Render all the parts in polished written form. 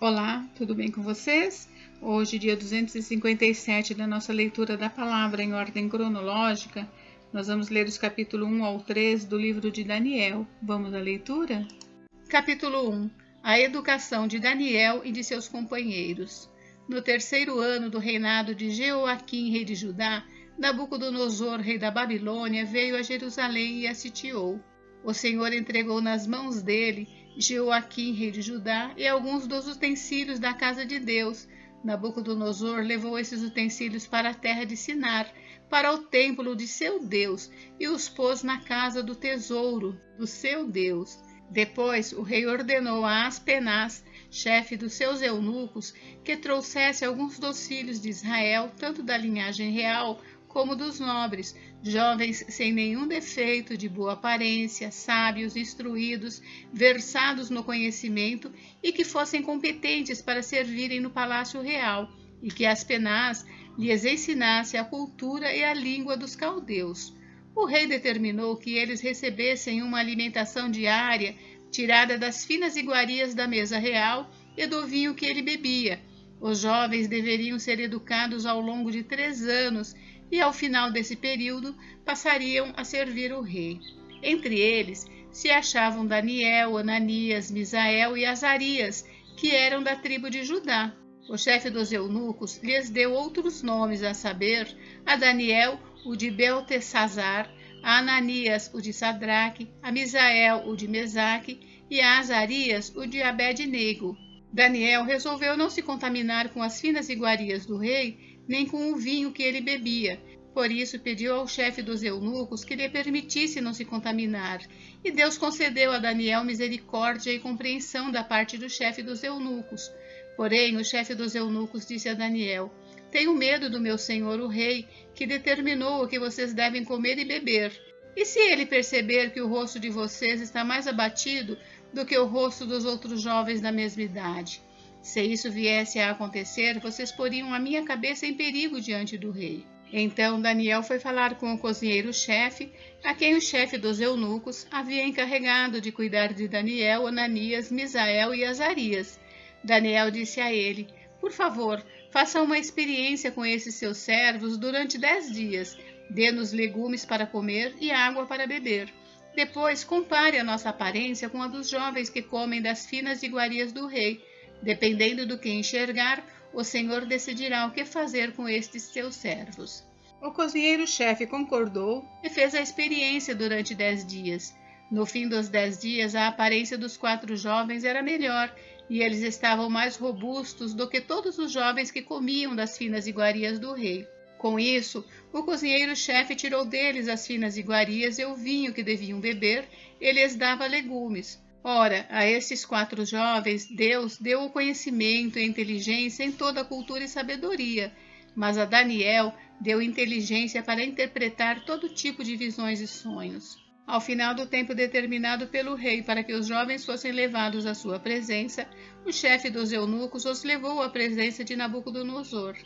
Olá, tudo bem com vocês? Hoje, dia 257 da nossa leitura da palavra em ordem cronológica, nós vamos ler os capítulos 1 ao 3 do livro de Daniel. Vamos à leitura? Capítulo 1. A educação de Daniel e de seus companheiros. No terceiro ano do reinado de Jeoaquim, rei de Judá, Nabucodonosor, rei da Babilônia, veio a Jerusalém e a sitiou. O Senhor entregou nas mãos dele Jeoaquim, rei de Judá, e alguns dos utensílios da casa de Deus. Nabucodonosor levou esses utensílios para a terra de Sinar, para o templo de seu Deus, e os pôs na casa do tesouro do seu Deus. Depois o rei ordenou a Aspenaz, chefe dos seus eunucos, que trouxesse alguns dos filhos de Israel, tanto da linhagem real como dos nobres, jovens sem nenhum defeito, de boa aparência, sábios, instruídos, versados no conhecimento e que fossem competentes para servirem no palácio real, e que Aspenaz lhes ensinasse a cultura e a língua dos caldeus. O rei determinou que eles recebessem uma alimentação diária tirada das finas iguarias da mesa real e do vinho que ele bebia. Os jovens deveriam ser educados ao longo de 3 anos e, ao final desse período, passariam a servir o rei. Entre eles se achavam Daniel, Ananias, Misael e Azarias, que eram da tribo de Judá. O chefe dos eunucos lhes deu outros nomes, a saber, a Daniel, o de Beltesazar, a Ananias, o de Sadraque, a Misael, o de Mesaque, e a Azarias, o de Abed-nego. Daniel resolveu não se contaminar com as finas iguarias do rei, nem com o vinho que ele bebia. Por isso pediu ao chefe dos eunucos que lhe permitisse não se contaminar, e Deus concedeu a Daniel misericórdia e compreensão da parte do chefe dos eunucos. Porém, o chefe dos eunucos disse a Daniel: Tenho medo do meu senhor o rei, que determinou o que vocês devem comer e beber. E se ele perceber que o rosto de vocês está mais abatido do que o rosto dos outros jovens da mesma idade? Se isso viesse a acontecer, vocês poriam a minha cabeça em perigo diante do rei. Então Daniel foi falar com o cozinheiro-chefe, a quem o chefe dos eunucos havia encarregado de cuidar de Daniel, Ananias, Misael e Azarias. Daniel disse a ele: Por favor, faça uma experiência com esses seus servos durante 10 dias. Dê-nos legumes para comer e água para beber. Depois, compare a nossa aparência com a dos jovens que comem das finas iguarias do rei. Dependendo do que enxergar, o Senhor decidirá o que fazer com estes seus servos. O cozinheiro-chefe concordou e fez a experiência durante 10 dias. No fim dos 10 dias, a aparência dos 4 jovens era melhor, e eles estavam mais robustos do que todos os jovens que comiam das finas iguarias do rei. Com isso, o cozinheiro-chefe tirou deles as finas iguarias e o vinho que deviam beber, e lhes dava legumes. Ora, a esses 4 jovens, Deus deu o conhecimento e a inteligência em toda a cultura e sabedoria, mas a Daniel deu inteligência para interpretar todo tipo de visões e sonhos. Ao final do tempo determinado pelo rei para que os jovens fossem levados à sua presença, o chefe dos eunucos os levou à presença de Nabucodonosor.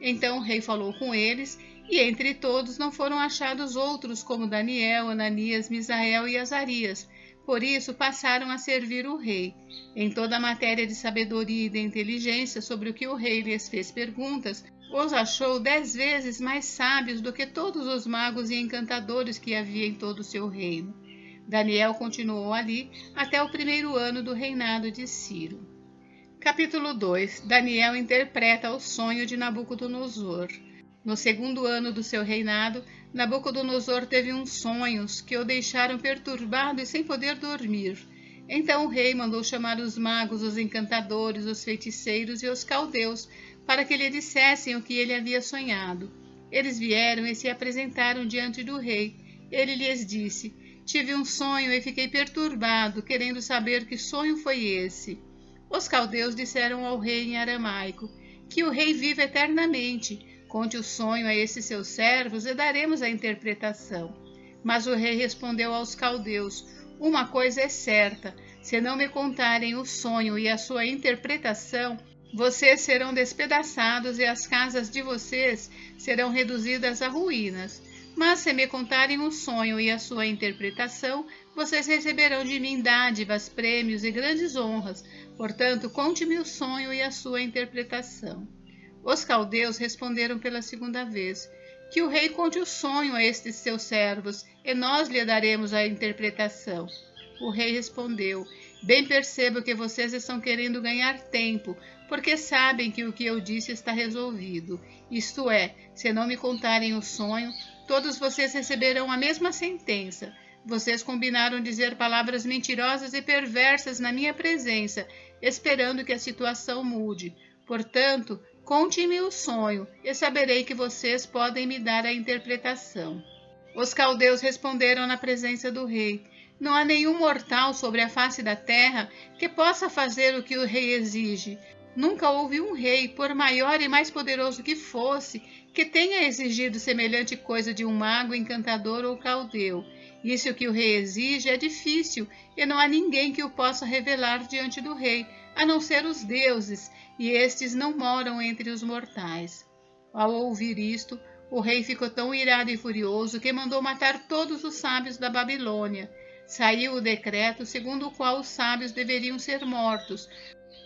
Então o rei falou com eles, e entre todos não foram achados outros como Daniel, Ananias, Misael e Azarias. Por isso passaram a servir o rei. Em toda a matéria de sabedoria e de inteligência sobre o que o rei lhes fez perguntas, os achou 10 vezes mais sábios do que todos os magos e encantadores que havia em todo o seu reino. Daniel continuou ali até o 1º ano do reinado de Ciro. Capítulo 2. Daniel interpreta o sonho de Nabucodonosor. No 2º ano do seu reinado, Nabucodonosor teve uns sonhos que o deixaram perturbado e sem poder dormir. Então o rei mandou chamar os magos, os encantadores, os feiticeiros e os caldeus, para que lhe dissessem o que ele havia sonhado. Eles vieram e se apresentaram diante do rei. Ele lhes disse: Tive um sonho e fiquei perturbado, querendo saber que sonho foi esse. Os caldeus disseram ao rei em aramaico: Que o rei viva eternamente. Conte o sonho a esses seus servos e daremos a interpretação. Mas o rei respondeu aos caldeus: Uma coisa é certa, se não me contarem o sonho e a sua interpretação, vocês serão despedaçados e as casas de vocês serão reduzidas a ruínas. Mas se me contarem o sonho e a sua interpretação, vocês receberão de mim dádivas, prêmios e grandes honras, Portanto, conte-me o sonho e a sua interpretação. Os caldeus responderam pela segunda vez: que o rei conte o sonho a estes seus servos, e nós lhe daremos a interpretação. O rei respondeu: bem percebo que vocês estão querendo ganhar tempo, porque sabem que o que eu disse está resolvido. Isto é, se não me contarem o sonho, todos vocês receberão a mesma sentença. Vocês combinaram dizer palavras mentirosas e perversas na minha presença, esperando que a situação mude. Portanto, conte-me o sonho, e saberei que vocês podem me dar a interpretação. Os caldeus responderam na presença do rei: não há nenhum mortal sobre a face da terra que possa fazer o que o rei exige. Nunca houve um rei, por maior e mais poderoso que fosse, que tenha exigido semelhante coisa de um mago, encantador ou caldeu. Isso que o rei exige é difícil, e não há ninguém que o possa revelar diante do rei, a não ser os deuses, e estes não moram entre os mortais. Ao ouvir isto, o rei ficou tão irado e furioso que mandou matar todos os sábios da Babilônia. Saiu o decreto segundo o qual os sábios deveriam ser mortos.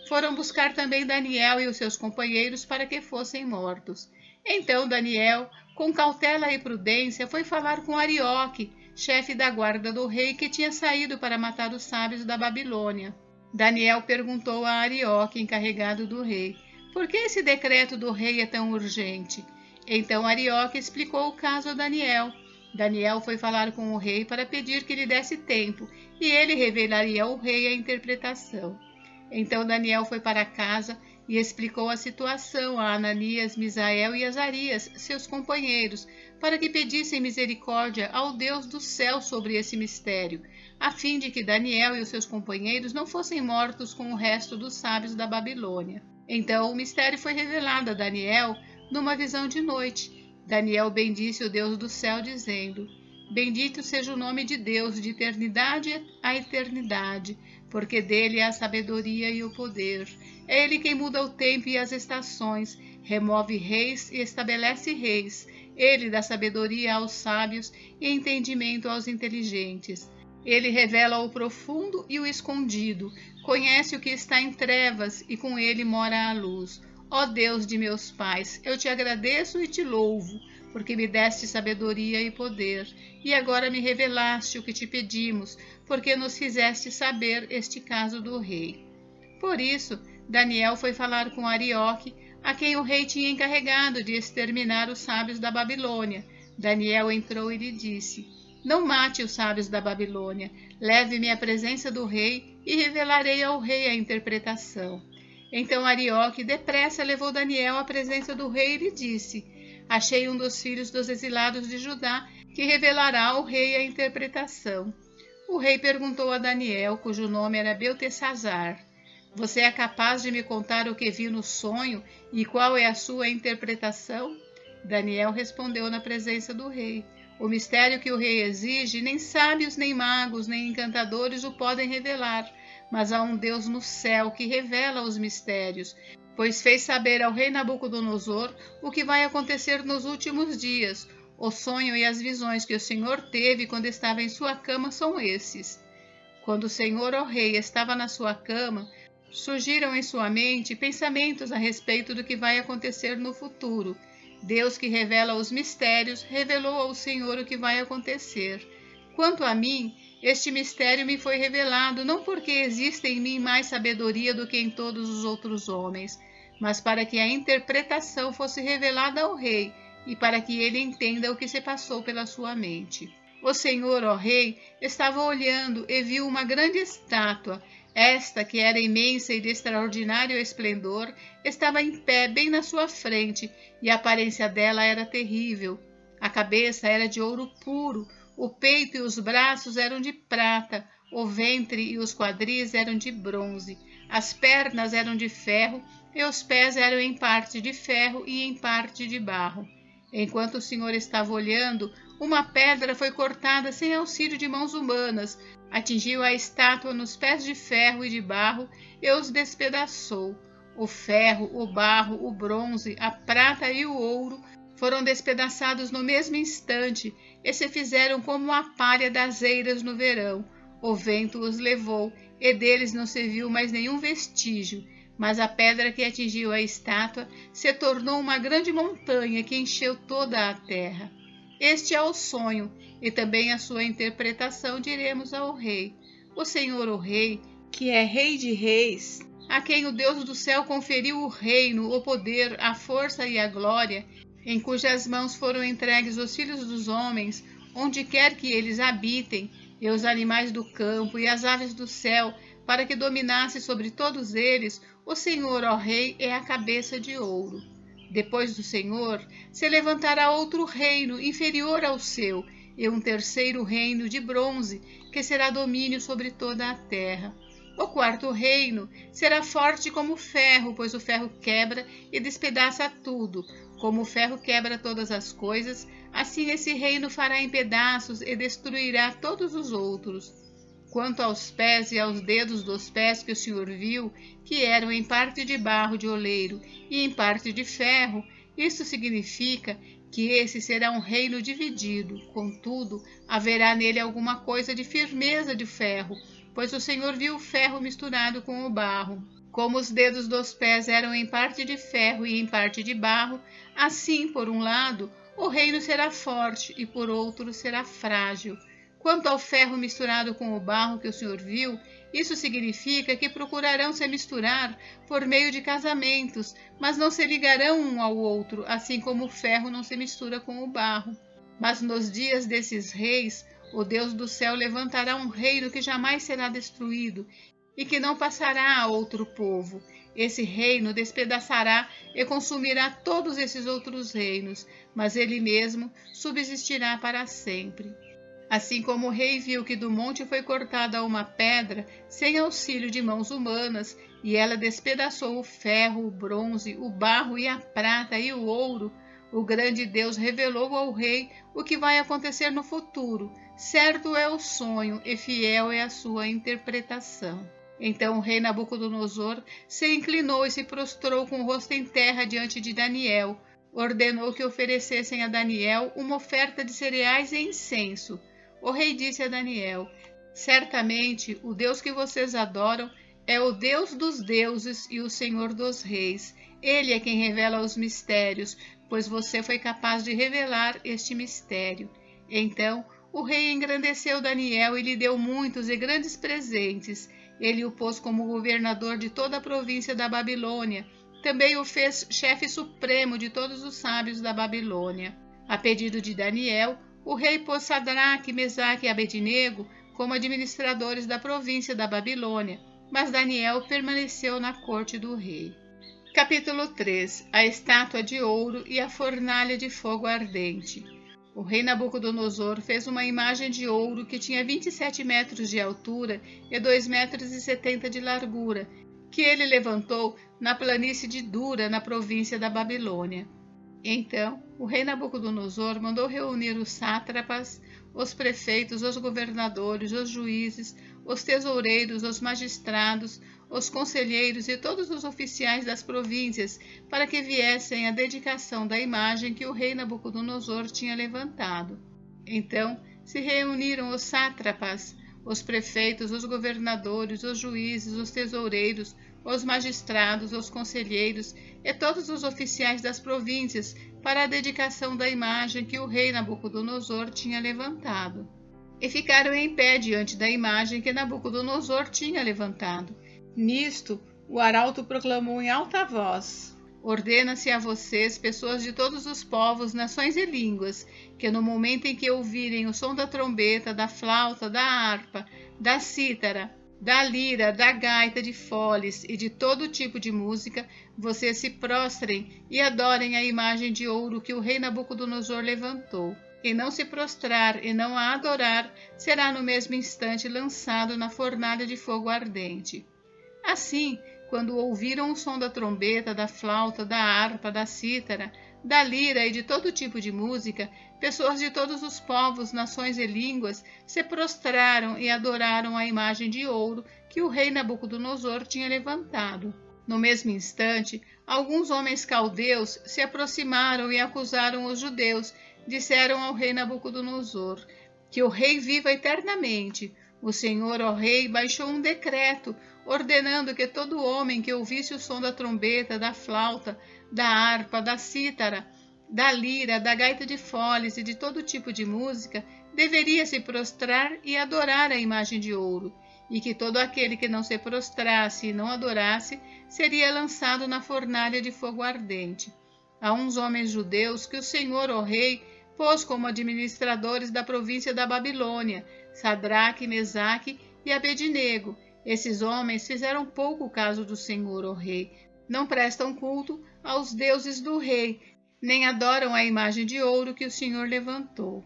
Foram buscar também Daniel e os seus companheiros para que fossem mortos. Então Daniel, com cautela e prudência, foi falar com Arioque, chefe da guarda do rei, que tinha saído para matar os sábios da Babilônia. Daniel perguntou a Arioque, encarregado do rei: por que esse decreto do rei é tão urgente? Então Arioque explicou o caso a Daniel. Daniel foi falar com o rei para pedir que lhe desse tempo, e ele revelaria ao rei a interpretação. Então Daniel foi para casa e explicou a situação a Ananias, Misael e Azarias, seus companheiros, para que pedissem misericórdia ao Deus do céu sobre esse mistério, a fim de que Daniel e os seus companheiros não fossem mortos com o resto dos sábios da Babilônia. Então o mistério foi revelado a Daniel numa visão de noite. Daniel bendisse o Deus do céu, dizendo: bendito seja o nome de Deus de eternidade a eternidade, porque dele é a sabedoria e o poder. É ele quem muda o tempo e as estações, remove reis e estabelece reis. Ele dá sabedoria aos sábios e entendimento aos inteligentes. Ele revela o profundo e o escondido, conhece o que está em trevas e com ele mora a luz. Ó Deus de meus pais, eu te agradeço e te louvo, porque me deste sabedoria e poder, e agora me revelaste o que te pedimos, porque nos fizeste saber este caso do rei. Por isso, Daniel foi falar com Arioque, a quem o rei tinha encarregado de exterminar os sábios da Babilônia. Daniel entrou e lhe disse: não mate os sábios da Babilônia, leve-me à presença do rei e revelarei ao rei a interpretação. Então Arioque depressa levou Daniel à presença do rei e lhe disse: achei um dos filhos dos exilados de Judá, que revelará ao rei a interpretação. O rei perguntou a Daniel, cujo nome era Beltesazar: você é capaz de me contar o que viu no sonho e qual é a sua interpretação? Daniel respondeu na presença do rei: o mistério que o rei exige, nem sábios, nem magos, nem encantadores o podem revelar, mas há um Deus no céu que revela os mistérios, pois fez saber ao rei Nabucodonosor o que vai acontecer nos últimos dias. O sonho e as visões que o Senhor teve quando estava em sua cama são esses. Quando o Senhor, ó rei, estava na sua cama, surgiram em sua mente pensamentos a respeito do que vai acontecer no futuro. Deus, que revela os mistérios, revelou ao Senhor o que vai acontecer. Quanto a mim, este mistério me foi revelado não porque existe em mim mais sabedoria do que em todos os outros homens, mas para que a interpretação fosse revelada ao rei e para que ele entenda o que se passou pela sua mente. O Senhor, ó rei, estava olhando e viu uma grande estátua. Esta, que era imensa e de extraordinário esplendor, estava em pé bem na sua frente, e a aparência dela era terrível. A cabeça era de ouro puro, o peito e os braços eram de prata, o ventre e os quadris eram de bronze, as pernas eram de ferro e os pés eram em parte de ferro e em parte de barro. Enquanto o Senhor estava olhando, uma pedra foi cortada sem auxílio de mãos humanas, atingiu a estátua nos pés de ferro e de barro e os despedaçou. O ferro, o barro, o bronze, a prata e o ouro foram despedaçados no mesmo instante e se fizeram como a palha das eiras no verão. O vento os levou e deles não se viu mais nenhum vestígio, mas a pedra que atingiu a estátua se tornou uma grande montanha que encheu toda a terra. Este é o sonho, e também a sua interpretação diremos ao rei. O Senhor, o Rei, que é Rei de Reis, a quem o Deus do céu conferiu o reino, o poder, a força e a glória, em cujas mãos foram entregues os filhos dos homens, onde quer que eles habitem, e os animais do campo e as aves do céu, para que dominasse sobre todos eles, o Senhor, ó Rei, é a cabeça de ouro. Depois do Senhor, se levantará outro reino inferior ao seu, e um terceiro reino de bronze, que será domínio sobre toda a terra. O quarto reino será forte como o ferro, pois o ferro quebra e despedaça tudo. Como o ferro quebra todas as coisas, assim esse reino fará em pedaços e destruirá todos os outros. Quanto aos pés e aos dedos dos pés que o Senhor viu, que eram em parte de barro de oleiro e em parte de ferro, isso significa que esse será um reino dividido. Contudo, haverá nele alguma coisa de firmeza de ferro, pois o Senhor viu o ferro misturado com o barro. Como os dedos dos pés eram em parte de ferro e em parte de barro, assim, por um lado, o reino será forte e por outro será frágil. Quanto ao ferro misturado com o barro que o Senhor viu, isso significa que procurarão se misturar por meio de casamentos, mas não se ligarão um ao outro, assim como o ferro não se mistura com o barro. Mas nos dias desses reis, o Deus do céu levantará um reino que jamais será destruído e que não passará a outro povo. Esse reino despedaçará e consumirá todos esses outros reinos, mas ele mesmo subsistirá para sempre. Assim como o rei viu que do monte foi cortada uma pedra sem auxílio de mãos humanas, e ela despedaçou o ferro, o bronze, o barro e a prata e o ouro, o grande Deus revelou ao rei o que vai acontecer no futuro. Certo é o sonho e fiel é a sua interpretação. Então o rei Nabucodonosor se inclinou e se prostrou com o rosto em terra diante de Daniel. Ordenou que oferecessem a Daniel uma oferta de cereais e incenso. O rei disse a Daniel: certamente o Deus que vocês adoram é o Deus dos deuses e o Senhor dos reis. Ele é quem revela os mistérios, pois você foi capaz de revelar este mistério. Então o rei engrandeceu Daniel e lhe deu muitos e grandes presentes. Ele o pôs como governador de toda a província da Babilônia. Também o fez chefe supremo de todos os sábios da Babilônia. A pedido de Daniel, o rei pôs Sadraque, Mesaque e Abednego como administradores da província da Babilônia, mas Daniel permaneceu na corte do rei. Capítulo 3. A estátua de ouro e a fornalha de fogo ardente. O rei Nabucodonosor fez uma imagem de ouro que tinha 27 metros de altura e 2,70 metros de largura, que ele levantou na planície de Dura, na província da Babilônia. Então, o rei Nabucodonosor mandou reunir os sátrapas, os prefeitos, os governadores, os juízes, os tesoureiros, os magistrados, os conselheiros e todos os oficiais das províncias para que viessem à dedicação da imagem que o rei Nabucodonosor tinha levantado. Então, se reuniram os sátrapas, os prefeitos, os governadores, os juízes, os tesoureiros, os magistrados, os conselheiros e todos os oficiais das províncias para a dedicação da imagem que o rei Nabucodonosor tinha levantado. E ficaram em pé diante da imagem que Nabucodonosor tinha levantado. Nisto, o arauto proclamou em alta voz: ordena-se a vocês, pessoas de todos os povos, nações e línguas, que no momento em que ouvirem o som da trombeta, da flauta, da harpa, da cítara, da lira, da gaita de foles e de todo tipo de música, vocês se prostrem e adorem a imagem de ouro que o rei Nabucodonosor levantou. Quem não se prostrar e não a adorar, será no mesmo instante lançado na fornalha de fogo ardente. Assim, quando ouviram o som da trombeta, da flauta, da harpa, da cítara, da lira e de todo tipo de música, pessoas de todos os povos, nações e línguas se prostraram e adoraram a imagem de ouro que o rei Nabucodonosor tinha levantado. No mesmo instante, alguns homens caldeus se aproximaram e acusaram os judeus. Disseram ao rei Nabucodonosor: que o rei viva eternamente. O Senhor, ó rei, baixou um decreto, ordenando que todo homem que ouvisse o som da trombeta, da flauta, da harpa, da cítara, da lira, da gaita de foles e de todo tipo de música, deveria se prostrar e adorar a imagem de ouro, e que todo aquele que não se prostrasse e não adorasse seria lançado na fornalha de fogo ardente. Há uns homens judeus que o Senhor, ó rei, pôs como administradores da província da Babilônia, Sadraque, Mesaque e Abednego. Esses homens fizeram pouco caso do Senhor, ó rei. Não prestam culto aos deuses do rei, nem adoram a imagem de ouro que o Senhor levantou.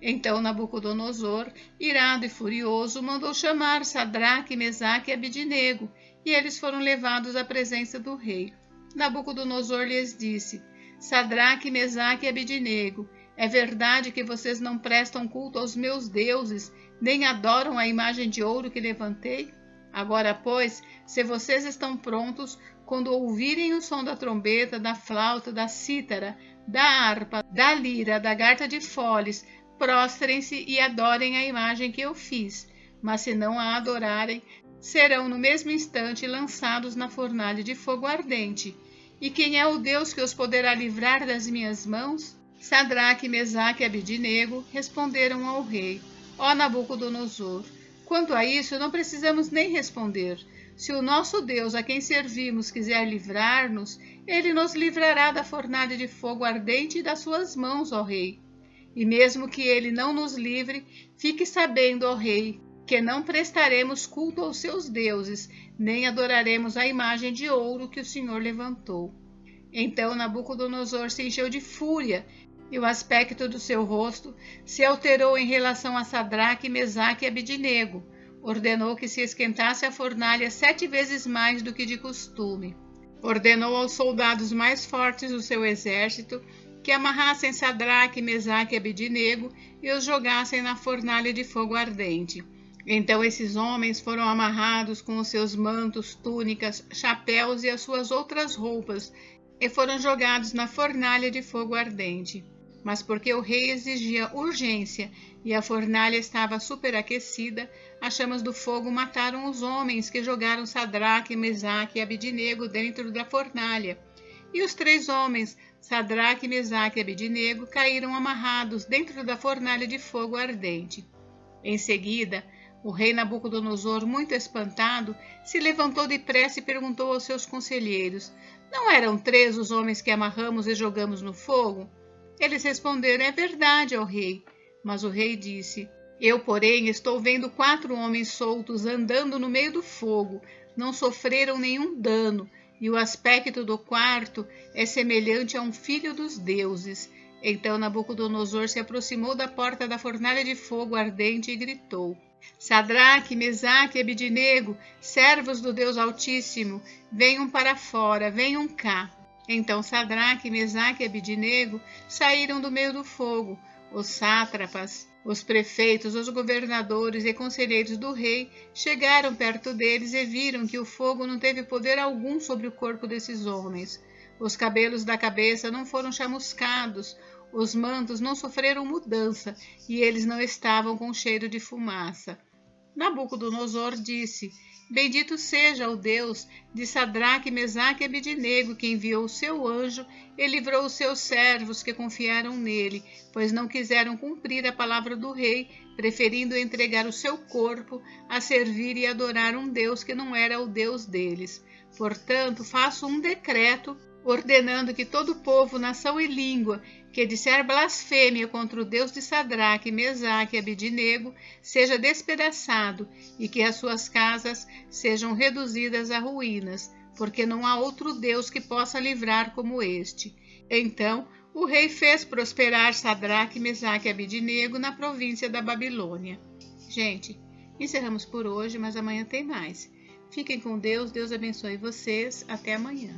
Então Nabucodonosor, irado e furioso, mandou chamar Sadraque, Mesaque e Abednego, e eles foram levados à presença do rei. Nabucodonosor lhes disse: Sadraque, Mesaque e Abednego, é verdade que vocês não prestam culto aos meus deuses, nem adoram a imagem de ouro que levantei? Agora, pois, se vocês estão prontos, quando ouvirem o som da trombeta, da flauta, da cítara, da harpa, da lira, da gaita de foles, prostrem-se e adorem a imagem que eu fiz. Mas se não a adorarem, serão no mesmo instante lançados na fornalha de fogo ardente. E quem é o Deus que os poderá livrar das minhas mãos? Sadraque, Mesaque e Abednego responderam ao rei: Ó Nabucodonosor, quanto a isso não precisamos nem responder. Se o nosso Deus, a quem servimos, quiser livrar-nos, ele nos livrará da fornalha de fogo ardente e das suas mãos, ó rei. E mesmo que ele não nos livre, fique sabendo, ó rei, que não prestaremos culto aos seus deuses, nem adoraremos a imagem de ouro que o Senhor levantou. Então Nabucodonosor se encheu de fúria, e o aspecto do seu rosto se alterou em relação a Sadraque, Mesaque e Abednego. Ordenou que se esquentasse a fornalha 7 vezes mais do que de costume. Ordenou aos soldados mais fortes do seu exército que amarrassem Sadraque, Mesaque e Abednego e os jogassem na fornalha de fogo ardente. Então esses homens foram amarrados com os seus mantos, túnicas, chapéus e as suas outras roupas, e foram jogados na fornalha de fogo ardente. Mas porque o rei exigia urgência e a fornalha estava superaquecida, as chamas do fogo mataram os homens que jogaram Sadraque, Mesaque e Abednego dentro da fornalha. E os 3 homens, Sadraque, Mesaque e Abednego, caíram amarrados dentro da fornalha de fogo ardente. Em seguida, o rei Nabucodonosor, muito espantado, se levantou depressa e perguntou aos seus conselheiros: Não eram 3 os homens que amarramos e jogamos no fogo? Eles responderam: É verdade, ó rei. Mas o rei disse: Eu, porém, estou vendo 4 homens soltos andando no meio do fogo. Não sofreram nenhum dano, e o aspecto do quarto é semelhante a um filho dos deuses. Então Nabucodonosor se aproximou da porta da fornalha de fogo ardente e gritou: Sadraque, Mesaque e Abednego, servos do Deus Altíssimo, venham para fora, venham cá. Então Sadraque, Mesaque e Abednego saíram do meio do fogo. Os sátrapas, os prefeitos, os governadores e conselheiros do rei chegaram perto deles e viram que o fogo não teve poder algum sobre o corpo desses homens. Os cabelos da cabeça não foram chamuscados, os mantos não sofreram mudança e eles não estavam com cheiro de fumaça. Nabucodonosor disse: Bendito seja o Deus de Sadraque, Mesaque e Abednego, que enviou o seu anjo e livrou os seus servos que confiaram nele, pois não quiseram cumprir a palavra do rei, preferindo entregar o seu corpo a servir e adorar um Deus que não era o Deus deles. Portanto, faço um decreto ordenando que todo povo, nação e língua que disser blasfêmia contra o Deus de Sadraque, Mesaque e Abednego seja despedaçado e que as suas casas sejam reduzidas a ruínas, porque não há outro Deus que possa livrar como este. Então o rei fez prosperar Sadraque, Mesaque e Abednego na província da Babilônia. Gente, encerramos por hoje, mas amanhã tem mais. Fiquem com Deus, Deus abençoe vocês. Até amanhã.